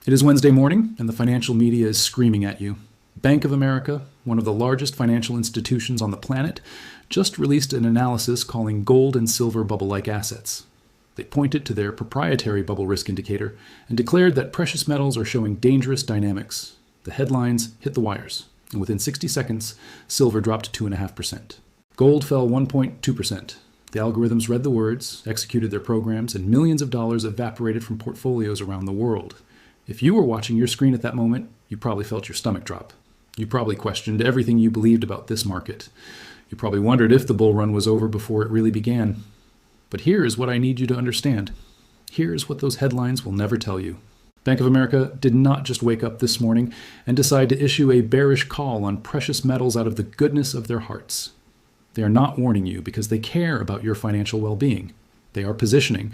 It is Wednesday morning, and the financial media is screaming at you. Bank of America, one of the largest financial institutions on the planet, just released an analysis calling gold and silver bubble-like assets. They pointed to their proprietary bubble risk indicator and declared that precious metals are showing dangerous dynamics. The headlines hit the wires, and within 60 seconds, silver dropped 2.5%. Gold fell 1.2%. The algorithms read the words, executed their programs, and millions of dollars evaporated from portfolios around the world. If you were watching your screen at that moment, you probably felt your stomach drop. You probably questioned everything you believed about this market. You probably wondered if the bull run was over before it really began. But here is what I need you to understand. Here's what those headlines will never tell you. Bank of America did not just wake up this morning and decide to issue a bearish call on precious metals out of the goodness of their hearts. They are not warning you because they care about your financial well-being. They are positioning.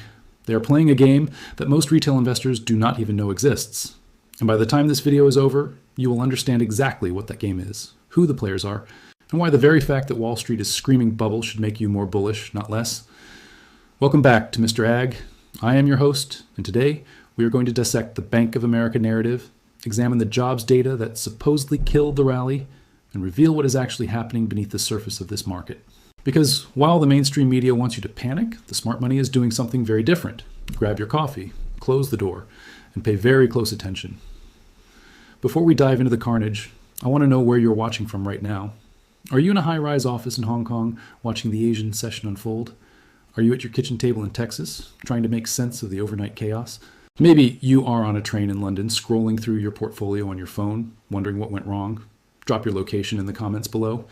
They are playing a game that most retail investors do not even know exists. And by the time this video is over, you will understand exactly what that game is, who the players are, and why the very fact that Wall Street is screaming bubble should make you more bullish, not less. Welcome back to Mr. Ag. I am your host, and today we are going to dissect the Bank of America narrative, examine the jobs data that supposedly killed the rally, and reveal what is actually happening beneath the surface of this market. Because while the mainstream media wants you to panic, the smart money is doing something very different. Grab your coffee, close the door, and pay very close attention. Before we dive into the carnage, I want to know where you're watching from right now. Are you in a high-rise office in Hong Kong watching the Asian session unfold? Are you at your kitchen table in Texas trying to make sense of the overnight chaos? Maybe you are on a train in London scrolling through your portfolio on your phone, wondering what went wrong. Drop your location in the comments below.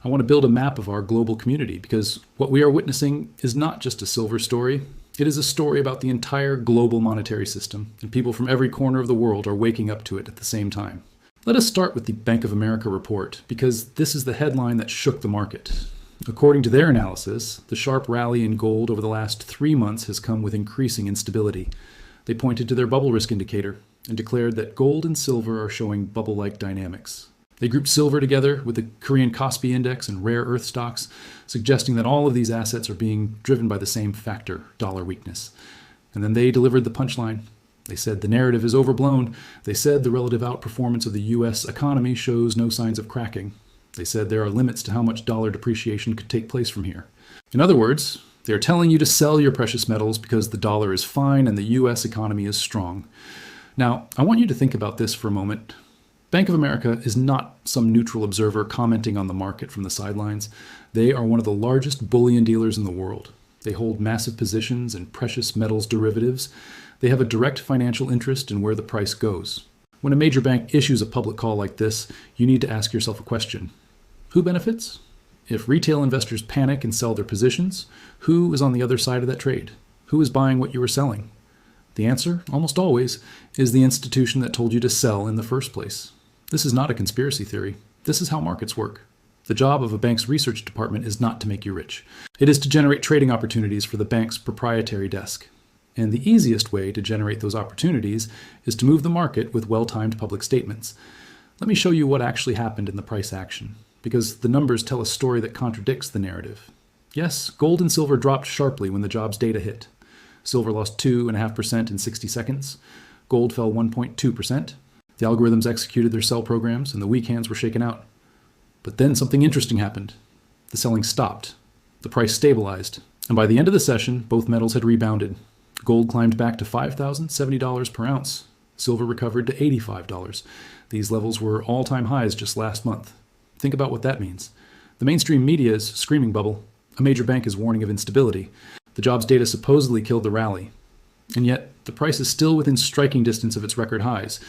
I want to build a map of our global community because what we are witnessing is not just a silver story. It is a story about the entire global monetary system, and people from every corner of the world are waking up to it at the same time. Let us start with the Bank of America report because this is the headline that shook the market. According to their analysis, the sharp rally in gold over the last 3 months has come with increasing instability. They pointed to their bubble risk indicator and declared that gold and silver are showing bubble-like dynamics. They grouped silver together with the Korean Kospi index and rare earth stocks, suggesting that all of these assets are being driven by the same factor, dollar weakness. And then they delivered the punchline. They said the narrative is overblown. They said the relative outperformance of the U.S. economy shows no signs of cracking. They said there are limits to how much dollar depreciation could take place from here. In other words, they are telling you to sell your precious metals because the dollar is fine and the U.S. economy is strong. Now, I want you to think about this for a moment. Bank of America is not some neutral observer commenting on the market from the sidelines. They are one of the largest bullion dealers in the world. They hold massive positions in precious metals derivatives. They have a direct financial interest in where the price goes. When a major bank issues a public call like this, you need to ask yourself a question. Who benefits? If retail investors panic and sell their positions, who is on the other side of that trade? Who is buying what you are selling? The answer, almost always, is the institution that told you to sell in the first place. This is not a conspiracy theory. This is how markets work. The job of a bank's research department is not to make you rich. It is to generate trading opportunities for the bank's proprietary desk. And the easiest way to generate those opportunities is to move the market with well-timed public statements. Let me show you what actually happened in the price action, because the numbers tell a story that contradicts the narrative. Yes, gold and silver dropped sharply when the jobs data hit. Silver lost 2.5% in 60 seconds. Gold fell 1.2%. The algorithms executed their sell programs, and the weak hands were shaken out. But then something interesting happened. The selling stopped. The price stabilized. And by the end of the session, both metals had rebounded. Gold climbed back to $5,070 per ounce. Silver recovered to $85. These levels were all-time highs just last month. Think about what that means. The mainstream media is screaming bubble. A major bank is warning of instability. The jobs data supposedly killed the rally. And yet, the price is still within striking distance of its record highs.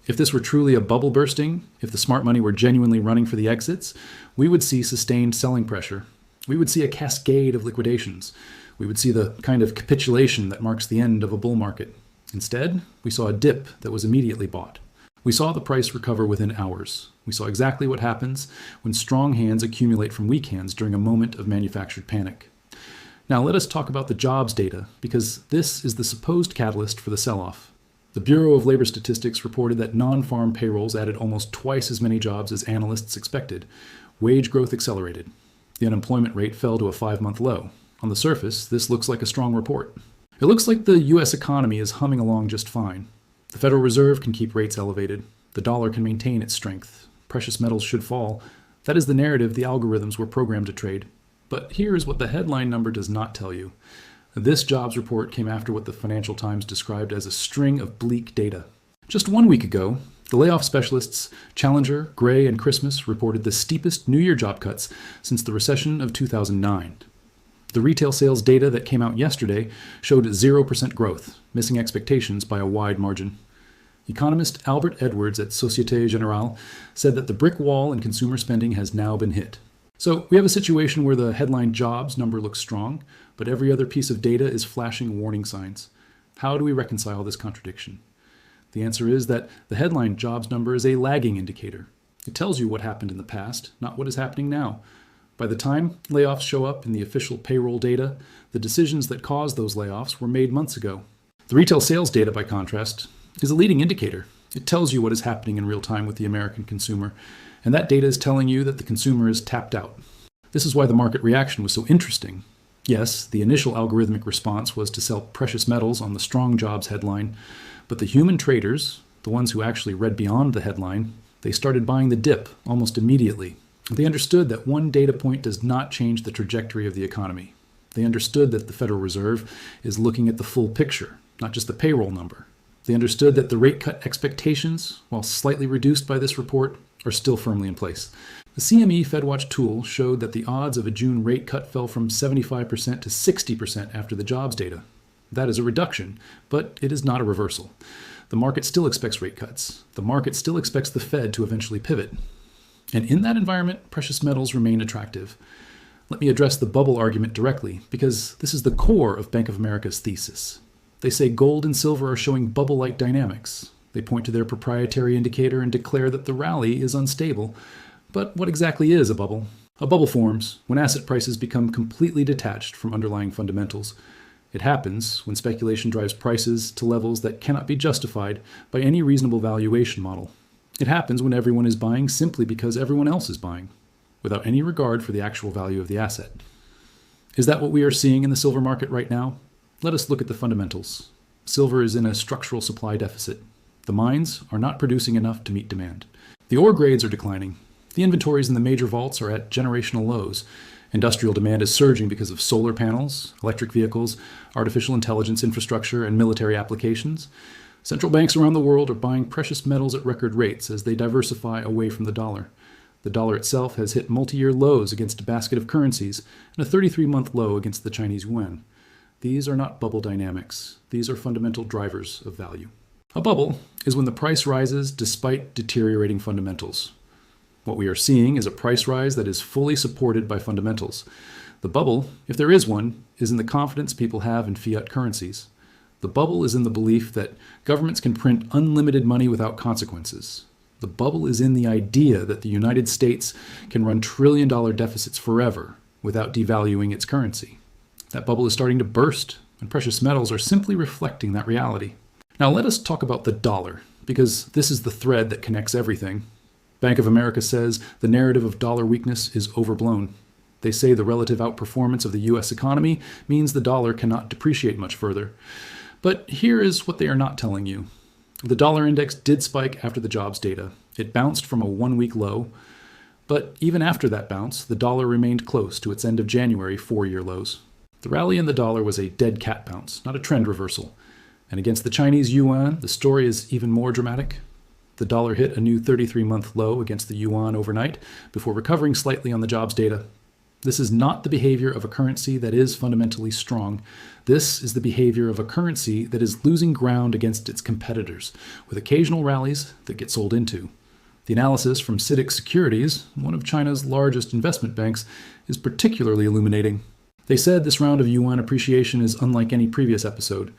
If this were truly a bubble bursting, if the smart money were genuinely running for the exits, we would see sustained selling pressure. We would see a cascade of liquidations. We would see the kind of capitulation that marks the end of a bull market. Instead, we saw a dip that was immediately bought. We saw the price recover within hours. We saw exactly what happens when strong hands accumulate from weak hands during a moment of manufactured panic. Now let us talk about the jobs data, because this is the supposed catalyst for the sell-off. The Bureau of Labor Statistics reported that non-farm payrolls added almost twice as many jobs as analysts expected. Wage growth accelerated. The unemployment rate fell to a 5-month low. On the surface, this looks like a strong report. It looks like the U.S. economy is humming along just fine. The Federal Reserve can keep rates elevated. The dollar can maintain its strength. Precious metals should fall. That is the narrative the algorithms were programmed to trade. But here is what the headline number does not tell you. This jobs report came after what the Financial Times described as a string of bleak data. Just 1 week ago, the layoff specialists Challenger, Gray, and Christmas reported the steepest New Year job cuts since the recession of 2009. The retail sales data that came out yesterday showed 0% growth, missing expectations by a wide margin. Economist Albert Edwards at Societe Generale said that the brick wall in consumer spending has now been hit. So we have a situation where the headline jobs number looks strong, but every other piece of data is flashing warning signs. How do we reconcile this contradiction? The answer is that the headline jobs number is a lagging indicator. It tells you what happened in the past, not what is happening now. By the time layoffs show up in the official payroll data, the decisions that caused those layoffs were made months ago. The retail sales data, by contrast, is a leading indicator. It tells you what is happening in real time with the American consumer, and that data is telling you that the consumer is tapped out. This is why the market reaction was so interesting. Yes, the initial algorithmic response was to sell precious metals on the strong jobs headline, but the human traders, the ones who actually read beyond the headline, they started buying the dip almost immediately. They understood that one data point does not change the trajectory of the economy. They understood that the Federal Reserve is looking at the full picture, not just the payroll number. They understood that the rate cut expectations, while slightly reduced by this report, are still firmly in place. The CME FedWatch tool showed that the odds of a June rate cut fell from 75% to 60% after the jobs data. That is a reduction, but it is not a reversal. The market still expects rate cuts. The market still expects the Fed to eventually pivot. And in that environment, precious metals remain attractive. Let me address the bubble argument directly, because this is the core of Bank of America's thesis. They say gold and silver are showing bubble-like dynamics. They point to their proprietary indicator and declare that the rally is unstable. But what exactly is a bubble? A bubble forms when asset prices become completely detached from underlying fundamentals. It happens when speculation drives prices to levels that cannot be justified by any reasonable valuation model. It happens when everyone is buying simply because everyone else is buying, without any regard for the actual value of the asset. Is that what we are seeing in the silver market right now? Let us look at the fundamentals. Silver is in a structural supply deficit. The mines are not producing enough to meet demand. The ore grades are declining. The inventories in the major vaults are at generational lows. Industrial demand is surging because of solar panels, electric vehicles, artificial intelligence infrastructure, and military applications. Central banks around the world are buying precious metals at record rates as they diversify away from the dollar. The dollar itself has hit multi-year lows against a basket of currencies and a 33-month low against the Chinese yuan. These are not bubble dynamics. These are fundamental drivers of value. A bubble is when the price rises despite deteriorating fundamentals. What we are seeing is a price rise that is fully supported by fundamentals. The bubble, if there is one, is in the confidence people have in fiat currencies. The bubble is in the belief that governments can print unlimited money without consequences. The bubble is in the idea that the United States can run trillion-dollar deficits forever without devaluing its currency. That bubble is starting to burst, and precious metals are simply reflecting that reality. Now let us talk about the dollar, because this is the thread that connects everything. Bank of America says the narrative of dollar weakness is overblown. They say the relative outperformance of the U.S. economy means the dollar cannot depreciate much further. But here is what they are not telling you. The dollar index did spike after the jobs data. It bounced from a one-week low, but even after that bounce, the dollar remained close to its end of January four-year lows. The rally in the dollar was a dead cat bounce, not a trend reversal. And against the Chinese yuan, the story is even more dramatic. The dollar hit a new 33-month low against the yuan overnight before recovering slightly on the jobs data. This is not the behavior of a currency that is fundamentally strong. This is the behavior of a currency that is losing ground against its competitors, with occasional rallies that get sold into. The analysis from CITIC Securities, one of China's largest investment banks, is particularly illuminating. They said this round of yuan appreciation is unlike any previous episode.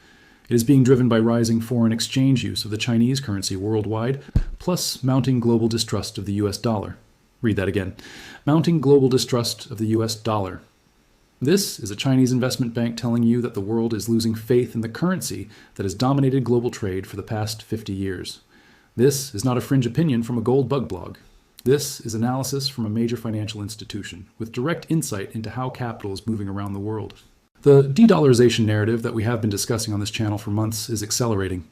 It is being driven by rising foreign exchange use of the Chinese currency worldwide, plus mounting global distrust of the US dollar. Read that again. Mounting global distrust of the US dollar. This is a Chinese investment bank telling you that the world is losing faith in the currency that has dominated global trade for the past 50 years. This is not a fringe opinion from a gold bug blog. This is analysis from a major financial institution, with direct insight into how capital is moving around the world. The de-dollarization narrative that we have been discussing on this channel for months is accelerating.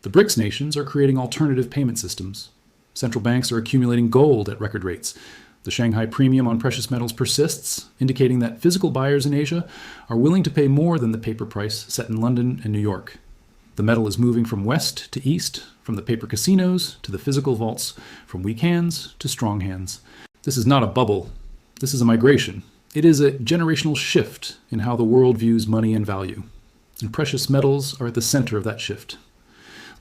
The BRICS nations are creating alternative payment systems. Central banks are accumulating gold at record rates. The Shanghai premium on precious metals persists, indicating that physical buyers in Asia are willing to pay more than the paper price set in London and New York. The metal is moving from west to east, from the paper casinos to the physical vaults, from weak hands to strong hands. This is not a bubble. This is a migration. It is a generational shift in how the world views money and value. And precious metals are at the center of that shift.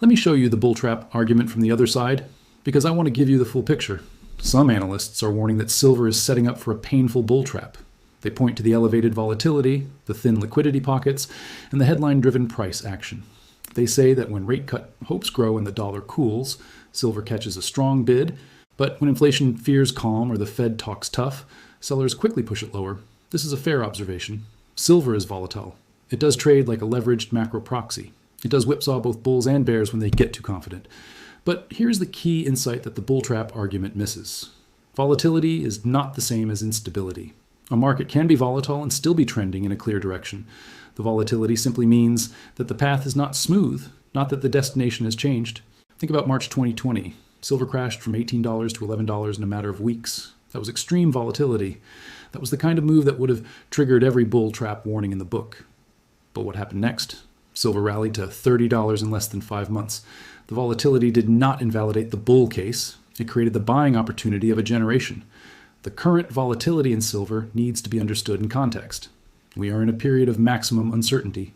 Let me show you the bull trap argument from the other side, because I want to give you the full picture. Some analysts are warning that silver is setting up for a painful bull trap. They point to the elevated volatility, the thin liquidity pockets, and the headline-driven price action. They say that when rate cut hopes grow and the dollar cools, silver catches a strong bid, but when inflation fears calm or the Fed talks tough, sellers quickly push it lower. This is a fair observation. Silver is volatile. It does trade like a leveraged macro proxy. It does whipsaw both bulls and bears when they get too confident. But here's the key insight that the bull trap argument misses. Volatility is not the same as instability. A market can be volatile and still be trending in a clear direction. The volatility simply means that the path is not smooth, not that the destination has changed. Think about March 2020. Silver crashed from $18 to $11 in a matter of weeks. That was extreme volatility. That was the kind of move that would have triggered every bull trap warning in the book. But what happened next? Silver rallied to $30 in less than 5 months. The volatility did not invalidate the bull case. It created the buying opportunity of a generation. The current volatility in silver needs to be understood in context. We are in a period of maximum uncertainty.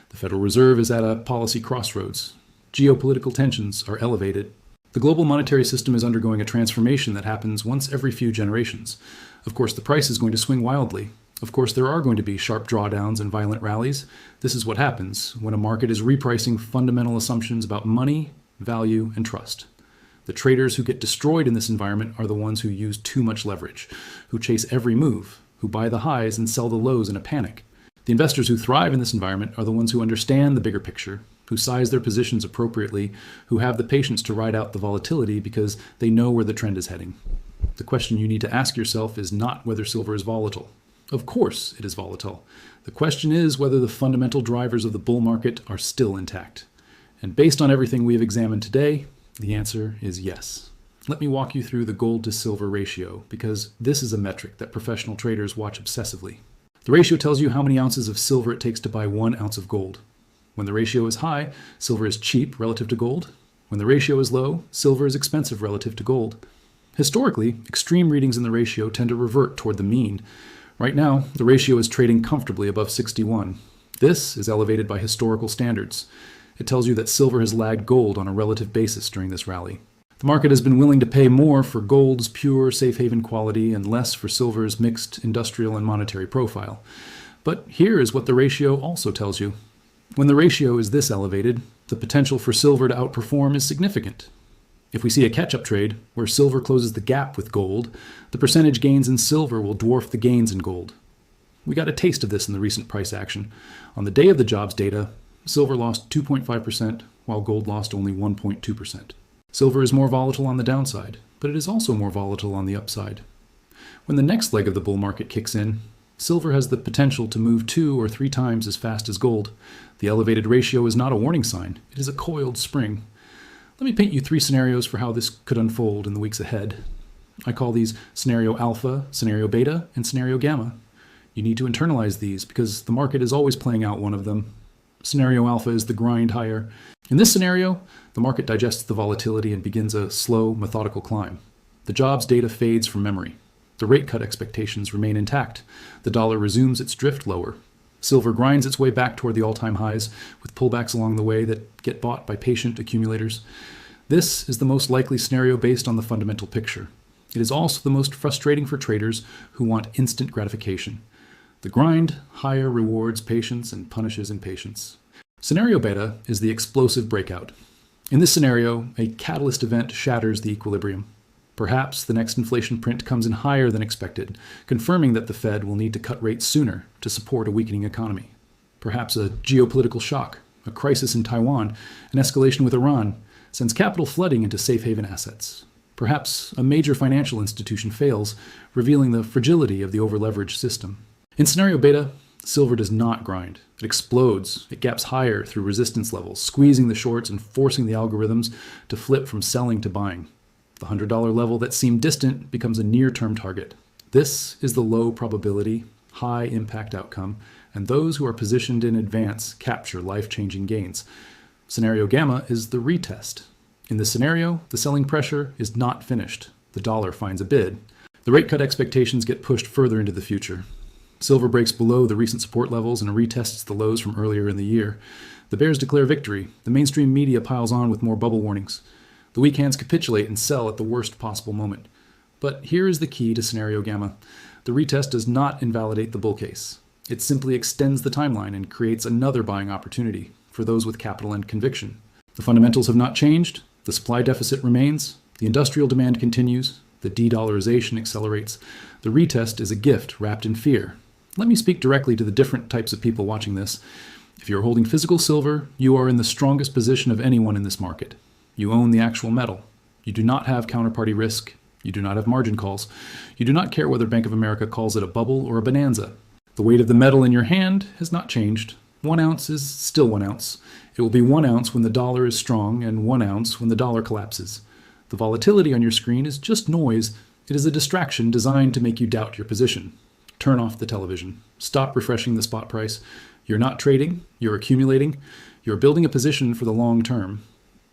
The Federal Reserve is at a policy crossroads. Geopolitical tensions are elevated. The global monetary system is undergoing a transformation that happens once every few generations. Of course, the price is going to swing wildly. Of course, there are going to be sharp drawdowns and violent rallies. This is what happens when a market is repricing fundamental assumptions about money, value, and trust. The traders who get destroyed in this environment are the ones who use too much leverage, who chase every move, who buy the highs and sell the lows in a panic. The investors who thrive in this environment are the ones who understand the bigger picture, who size their positions appropriately, who have the patience to ride out the volatility because they know where the trend is heading. The question you need to ask yourself is not whether silver is volatile. Of course it is volatile. The question is whether the fundamental drivers of the bull market are still intact. And based on everything we have examined today, the answer is yes. Let me walk you through the gold to silver ratio, because this is a metric that professional traders watch obsessively. The ratio tells you how many ounces of silver it takes to buy 1 ounce of gold. When the ratio is high, silver is cheap relative to gold. When the ratio is low, silver is expensive relative to gold. Historically, extreme readings in the ratio tend to revert toward the mean. Right now, the ratio is trading comfortably above 61. This is elevated by historical standards. It tells you that silver has lagged gold on a relative basis during this rally. The market has been willing to pay more for gold's pure safe haven quality and less for silver's mixed industrial and monetary profile. But here is what the ratio also tells you. When the ratio is this elevated, the potential for silver to outperform is significant. If we see a catch-up trade where silver closes the gap with gold, the percentage gains in silver will dwarf the gains in gold. We got a taste of this in the recent price action. On the day of the jobs data, silver lost 2.5%, while gold lost only 1.2%. Silver is more volatile on the downside, but it is also more volatile on the upside. When the next leg of the bull market kicks in, silver has the potential to move 2 or 3 times as fast as gold. The elevated ratio is not a warning sign, it is a coiled spring. Let me paint you 3 scenarios for how this could unfold in the weeks ahead. I call these scenario alpha, scenario beta, and scenario gamma. You need to internalize these because the market is always playing out one of them. Scenario alpha is the grind higher. In this scenario, the market digests the volatility and begins a slow, methodical climb. The jobs data fades from memory. The rate cut expectations remain intact. The dollar resumes its drift lower. Silver grinds its way back toward the all-time highs, with pullbacks along the way that get bought by patient accumulators. This is the most likely scenario based on the fundamental picture. It is also the most frustrating for traders who want instant gratification. The grind higher rewards patience and punishes impatience. Scenario beta is the explosive breakout. In this scenario, a catalyst event shatters the equilibrium. Perhaps the next inflation print comes in higher than expected, confirming that the Fed will need to cut rates sooner to support a weakening economy. Perhaps a geopolitical shock, a crisis in Taiwan, an escalation with Iran, sends capital flooding into safe haven assets. Perhaps a major financial institution fails, revealing the fragility of the over-leveraged system. In scenario beta, Silver does not grind. It explodes. It gaps higher through resistance levels, squeezing the shorts and forcing the algorithms to flip from selling to buying. The $100 level that seemed distant becomes a near-term target. This is the low probability, high impact outcome, and those who are positioned in advance capture life-changing gains. Scenario gamma is the retest. In this scenario, the selling pressure is not finished. The dollar finds a bid. The rate cut expectations get pushed further into the future. Silver breaks below the recent support levels and retests the lows from earlier in the year. The bears declare victory. The mainstream media piles on with more bubble warnings. The weak hands capitulate and sell at the worst possible moment. But here is the key to scenario gamma. The retest does not invalidate the bull case. It simply extends the timeline and creates another buying opportunity for those with capital and conviction. The fundamentals have not changed. The supply deficit remains. The industrial demand continues. The de-dollarization accelerates. The retest is a gift wrapped in fear. Let me speak directly to the different types of people watching this. If you're holding physical silver, you are in the strongest position of anyone in this market. You own the actual metal. You do not have counterparty risk. You do not have margin calls. You do not care whether Bank of America calls it a bubble or a bonanza. The weight of the metal in your hand has not changed. 1 ounce is still 1 ounce. It will be 1 ounce when the dollar is strong and 1 ounce when the dollar collapses. The volatility on your screen is just noise. It is a distraction designed to make you doubt your position. Turn off the television. Stop refreshing the spot price. You're not trading. You're accumulating. You're building a position for the long term.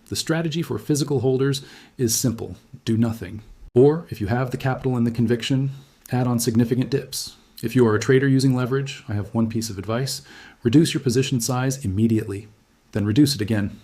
The strategy for physical holders is simple. Do nothing. Or, if you have the capital and the conviction, add on significant dips. If you are a trader using leverage, I have one piece of advice. Reduce your position size immediately. Then reduce it again.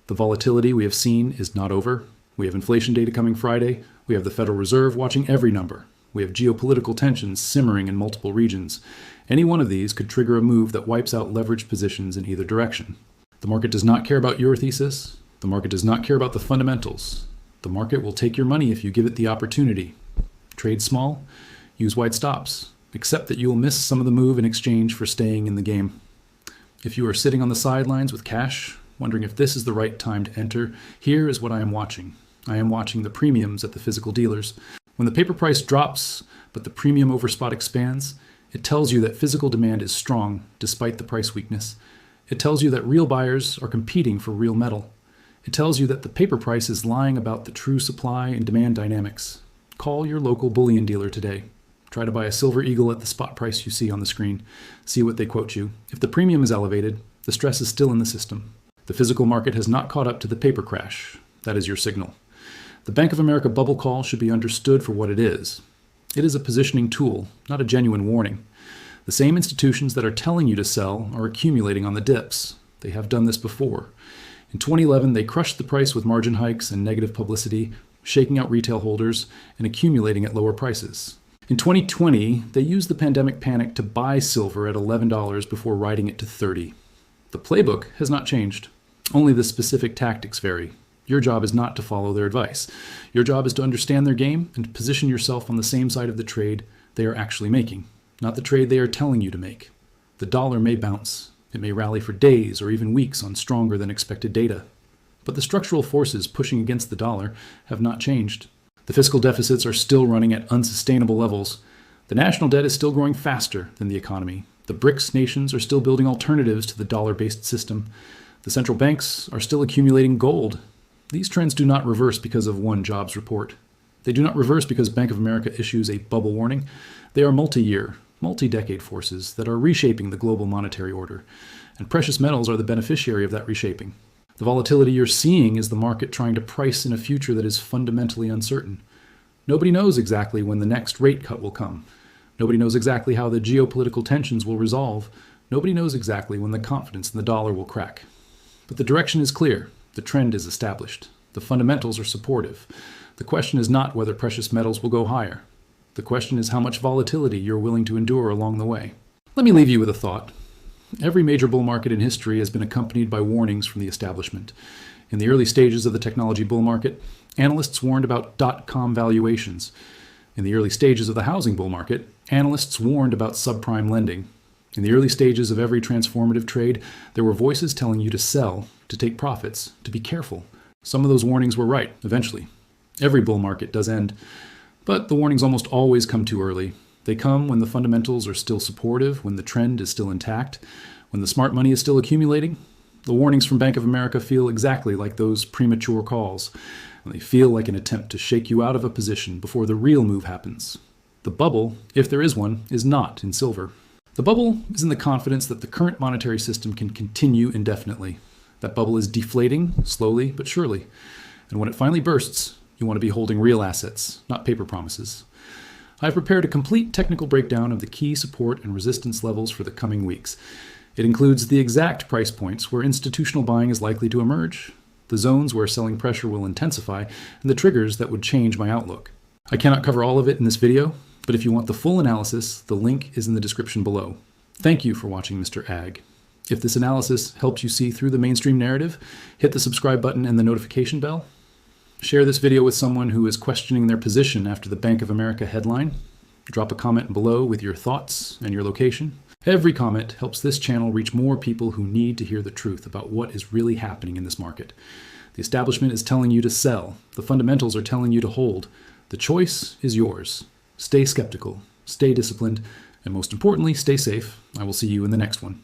The volatility we have seen is not over. We have inflation data coming Friday. We have the Federal Reserve watching every number. We have geopolitical tensions simmering in multiple regions. Any one of these could trigger a move that wipes out leveraged positions in either direction. The market does not care about your thesis. The market does not care about the fundamentals. The market will take your money if you give it the opportunity. Trade small, use wide stops. Accept that you will miss some of the move in exchange for staying in the game. If you are sitting on the sidelines with cash, wondering if this is the right time to enter, here is what I am watching. I am watching the premiums at the physical dealers. When the paper price drops, but the premium over spot expands, it tells you that physical demand is strong despite the price weakness. It tells you that real buyers are competing for real metal. It tells you that the paper price is lying about the true supply and demand dynamics. Call your local bullion dealer today. Try to buy a silver eagle at the spot price you see on the screen. See what they quote you. If the premium is elevated, the stress is still in the system. The physical market has not caught up to the paper crash. That is your signal. The Bank of America bubble call should be understood for what it is. It is a positioning tool, not a genuine warning. The same institutions that are telling you to sell are accumulating on the dips. They have done this before. In 2011, they crushed the price with margin hikes and negative publicity, shaking out retail holders and accumulating at lower prices. In 2020, they used the pandemic panic to buy silver at $11 before riding it to $30. The playbook has not changed. Only the specific tactics vary. Your job is not to follow their advice. Your job is to understand their game and to position yourself on the same side of the trade they are actually making, not the trade they are telling you to make. The dollar may bounce. It may rally for days or even weeks on stronger than expected data. But the structural forces pushing against the dollar have not changed. The fiscal deficits are still running at unsustainable levels. The national debt is still growing faster than the economy. The BRICS nations are still building alternatives to the dollar-based system. The central banks are still accumulating gold. These trends do not reverse because of one jobs report. They do not reverse because Bank of America issues a bubble warning. They are multi-year, multi-decade forces that are reshaping the global monetary order, and precious metals are the beneficiary of that reshaping. The volatility you're seeing is the market trying to price in a future that is fundamentally uncertain. Nobody knows exactly when the next rate cut will come. Nobody knows exactly how the geopolitical tensions will resolve. Nobody knows exactly when the confidence in the dollar will crack. But the direction is clear. The trend is established. The fundamentals are supportive. The question is not whether precious metals will go higher. The question is how much volatility you're willing to endure along the way. Let me leave you with a thought. Every major bull market in history has been accompanied by warnings from the establishment. In the early stages of the technology bull market, analysts warned about dot-com valuations. In the early stages of the housing bull market, analysts warned about subprime lending. In the early stages of every transformative trade, there were voices telling you to sell, to take profits, to be careful. Some of those warnings were right, eventually. Every bull market does end, but the warnings almost always come too early. They come when the fundamentals are still supportive, when the trend is still intact, when the smart money is still accumulating. The warnings from Bank of America feel exactly like those premature calls. They feel like an attempt to shake you out of a position before the real move happens. The bubble, if there is one, is not in silver. The bubble is in the confidence that the current monetary system can continue indefinitely. That bubble is deflating, slowly but surely. And when it finally bursts, you want to be holding real assets, not paper promises. I've prepared a complete technical breakdown of the key support and resistance levels for the coming weeks. It includes the exact price points where institutional buying is likely to emerge, the zones where selling pressure will intensify, and the triggers that would change my outlook. I cannot cover all of it in this video, but if you want the full analysis, the link is in the description below. Thank you for watching Mr. Ag. If this analysis helps you see through the mainstream narrative, hit the subscribe button and the notification bell. Share this video with someone who is questioning their position after the Bank of America headline. Drop a comment below with your thoughts and your location. Every comment helps this channel reach more people who need to hear the truth about what is really happening in this market. The establishment is telling you to sell. The fundamentals are telling you to hold. The choice is yours. Stay skeptical, stay disciplined, and most importantly, stay safe. I will see you in the next one.